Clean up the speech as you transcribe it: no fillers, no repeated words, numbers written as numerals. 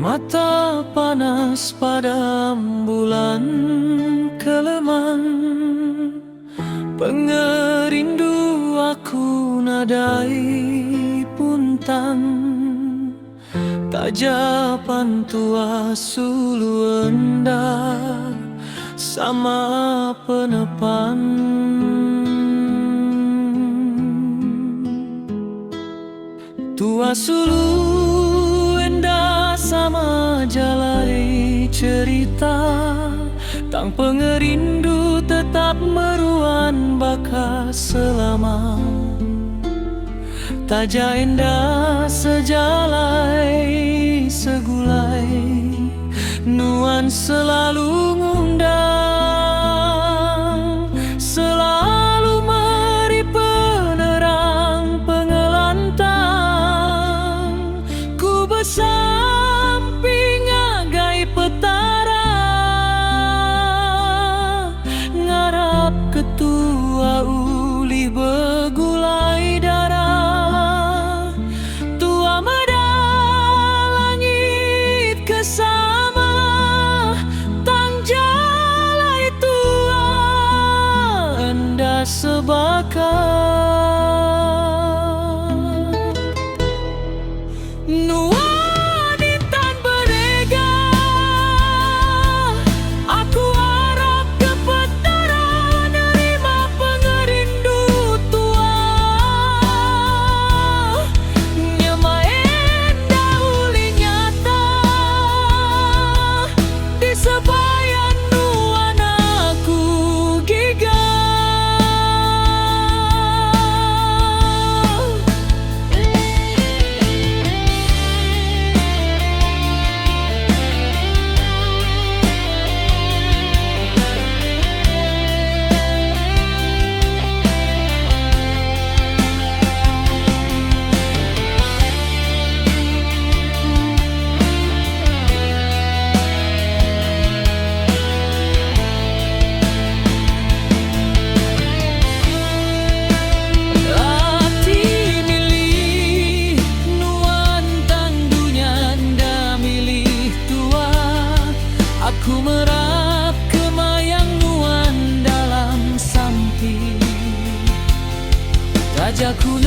Mata panas pada bulan keleman, pengerindu aku nadai puntan. Tajapan tua sulu endah sama penepan. Tua sulu endah sama jalai cerita, tang pengerindu tetap meruan baka selama. Taja endah sejalai segulai, nuan selalu ngundang, selalu meri penerang pengelantang. Ku besamping agai petara, ngarap ketua uli begulai darah. Sebakar nuan intan berega, aku harap ke petara nerima pengerindu tua. Nyemaen dauli nyata di sebayan nuan aku gigah. Aku merap kemayang nuan dalam sampi, rajaku